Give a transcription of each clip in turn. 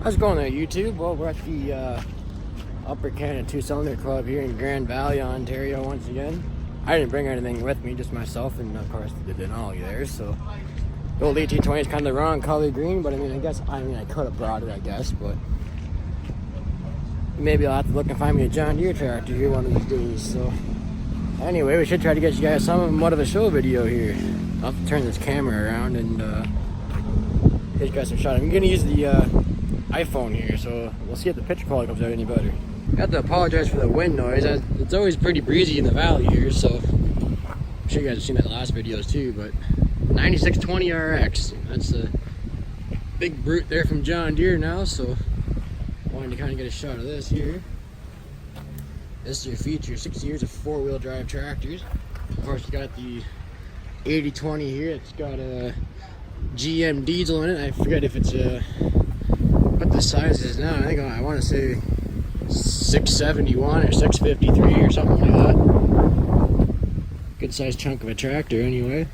How's it going there, YouTube? Well, we're at the Upper Canada 2-Cylinder Club here in Grand Valley, Ontario once again. I didn't bring anything with me, just myself and of course the Denali there, so the old 1820 is kind of the wrong color green, but I could have brought it, I guess, but maybe I'll have to look and find me a John Deere tractor here one of these days. So anyway, we should try to get you guys somewhat of a show video here. I'll have to turn this camera around and get you guys some shot. I'm gonna use the iPhone here, so we'll see if the picture quality comes out any better. I have to apologize for the wind noise. It's always pretty breezy in the valley here, so I'm sure you guys have seen that in the last videos too, but 9620 RX, that's a big brute there from John Deere now, so I wanted to kind of get a shot of this here. This is your feature, 6 years of 4-wheel drive tractors. Of course, you got the 8020 here. It's got a GM diesel in it. I forget if it's what the size is now. I think I want to say 671 or 653 or something like that. Good sized chunk of a tractor anyway.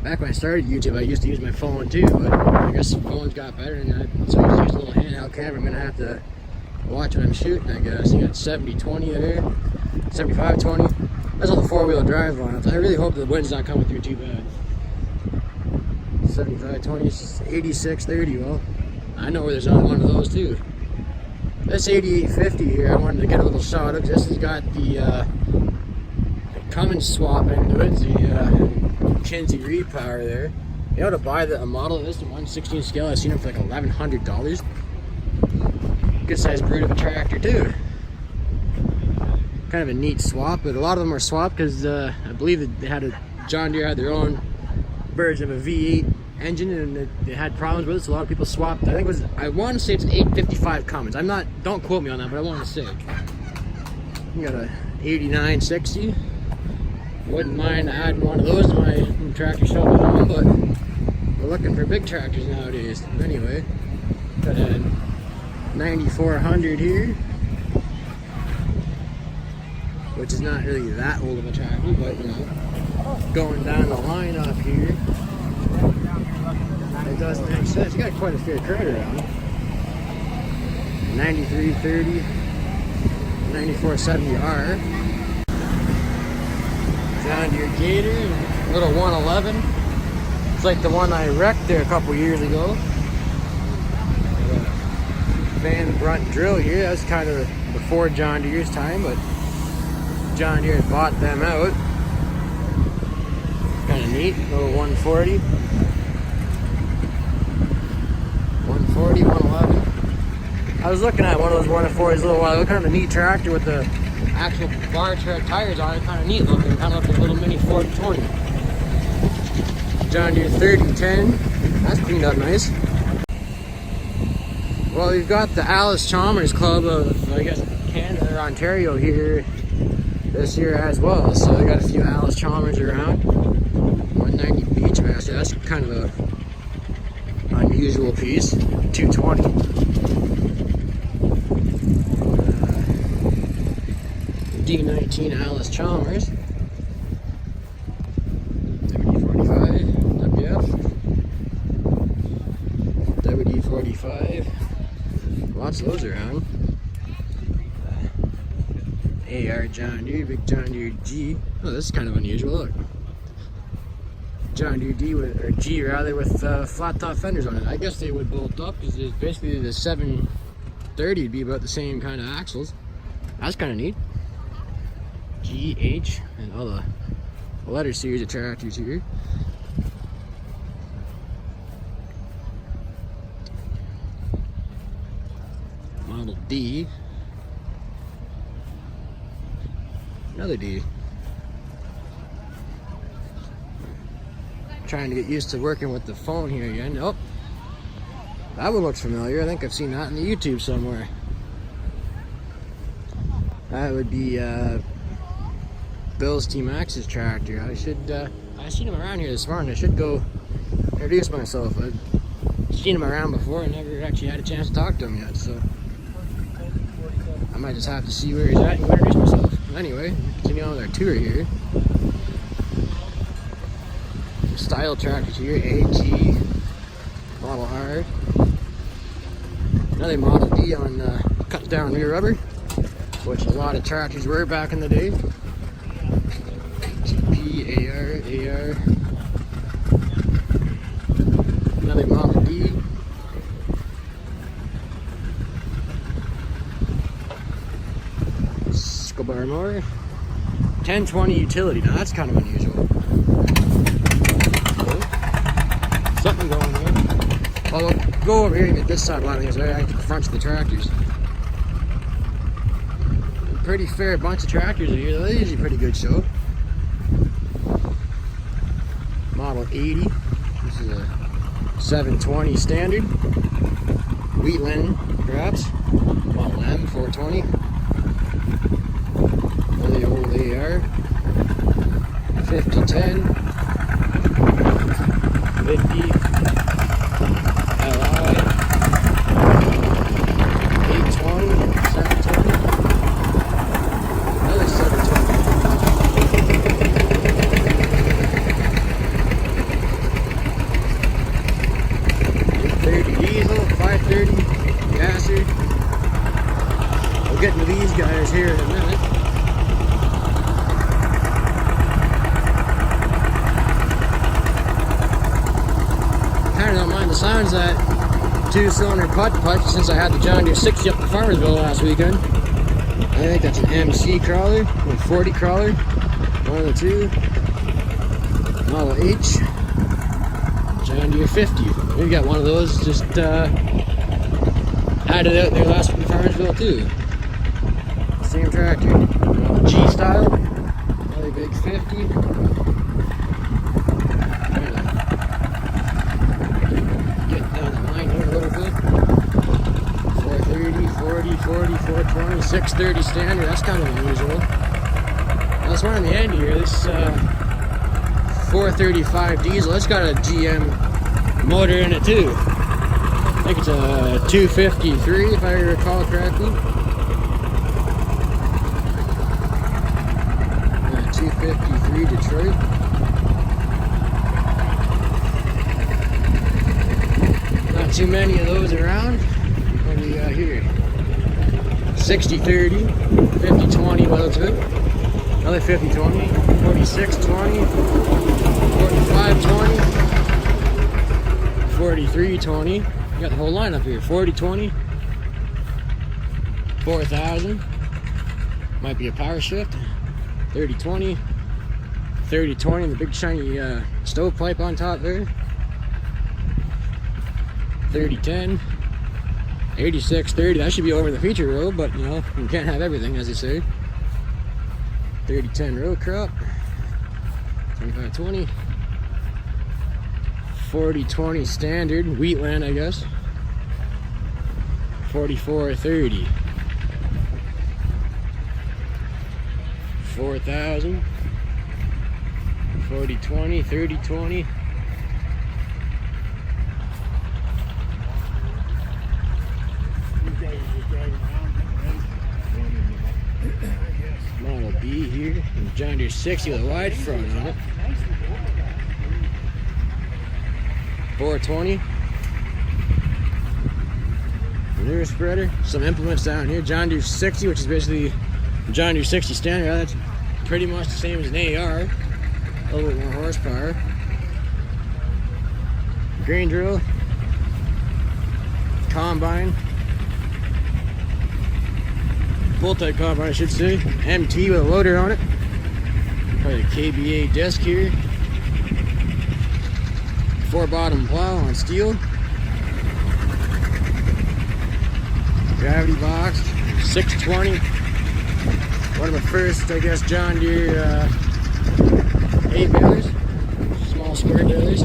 Back when I started YouTube, I used to use my phone too, but I guess the phones got better and so I just use a little handheld camera. I'm gonna have to watch what I'm shooting, I guess. You got 70-20 there, 75-20. That's all the 4-wheel drive on. I really hope the wind's not coming through too bad. 75-20, 86-30. Well, I know where there's only one of those too. This 8850 here, I wanted to get a little shot of. This has got the Cummins swap into it, the Kinsey repower there. You know, to buy a model of this, the 1/16 scale, I've seen them for like $1,100. Good sized brute of a tractor too. Kind of a neat swap, but a lot of them are swapped because I believe that John Deere had their own version of a V8 engine and they had problems with it, so a lot of people swapped. I want to say it's an 855 Cummins. Don't quote me on that, but I want to say. You got a 8960. Wouldn't mind adding one of those to my tractor shelf at home, but we're looking for big tractors nowadays. Anyway, got a 9400 here, which is not really that old of a tractor, but you know, going down the line up here, it does make sense. You got quite a fair crowd around. 9330, 9470R. John Deere Gator, little 111. It's like the one I wrecked there a couple years ago. Van Brunt drill here. That was kind of before John Deere's time, but John Deere bought them out. Kind of neat. Little 140. 140, 111. I was looking at one of those 140s a little while ago. Kind of a neat tractor with the actual bar tread tires on it. Kind of neat looking. Kind of like a little mini 420. John Deere 3010. That's cleaned up nice. Well, we've got the Alice Chalmers Club of, I guess, Canada or Ontario here this year as well. So we got a few Alice Chalmers around. 190 Beachmaster. That's kind of a unusual piece. 220. D19 Alice Chalmers. WD-45 WF. WD-45. Lots of those around. AR John Deere, big John Deere G. Oh, this is kind of unusual. Look, John Deere G with flat top fenders on it. I guess they would bolt up because it's basically the 730 would be about the same kind of axles. That's kind of neat. G, H, and all the letter series of tractors here. Model D. Another D. Trying to get used to working with the phone here again. Oh, that one looks familiar. I think I've seen that on the YouTube somewhere. That would be Bill's T-Max's tractor. I seen him around here this morning. I should go introduce myself. I've seen him around before. I never actually had a chance to talk to him yet, so I might just have to see where he's at and introduce myself. Anyway, continue on with our tour here. style tractors here, AG, Model R. Another Model D on cut down rear rubber, which a lot of tractors were back in the day. TP, AR. Another Model D. Bar motor. 1020 utility. Now that's kind of unusual. Something going on. Well, we'll go over here and get this side line because I think the fronts of the tractors. A pretty fair bunch of tractors here. They're usually pretty good show. Model 80. This is a 720 standard. Wheatland, perhaps. Model M 420. The old AR 5010 50 LI 820 720 another 720 830 diesel 530 gasser. We'll get into these guys here in a minute. I don't mind the sounds of that 2-cylinder putt since I had the John Deere 60 up in Farmersville last weekend. I think that's an MC crawler, or 40 crawler, one of the two. Model H, John Deere 50. We got one of those just had it out there last week in Farmersville too. Same tractor. G style, another big 50. $40, $420, $630 standard. That's kind of unusual. That's one on the end here. This $435 diesel. It's got a GM motor in it too. I think it's a 253 if I recall correctly. 253 Detroit. Not too many of those around. What do we got here? 60-30, 50-20 welded, another 50-20, 46-20, 45-20, 43-20. You got the whole lineup here. 40-20, 4,000. Might be a power shift. 30-20, 30-20, the big shiny stovepipe on top there. 30-10. 86-30, that should be over the feature road, but you know, you can't have everything, as they say. 30-10 row crop. 25-20. 40-20 standard, Wheatland, I guess. 44-30. 4,000. 40-20, 30-20. Model B here, and John Deere 60 with a wide front on it. 420. Manure spreader. Some implements down here. John Deere 60, which is basically John Deere 60 standard. That's pretty much the same as an AR. A little bit more horsepower. Grain drill. Combine. Full-type combine, I should say. MT with a loader on it. Probably a KBA disc here. 4-bottom plow on steel. Gravity box. 620. One of the first, I guess, John Deere 8-balers. Small square balers.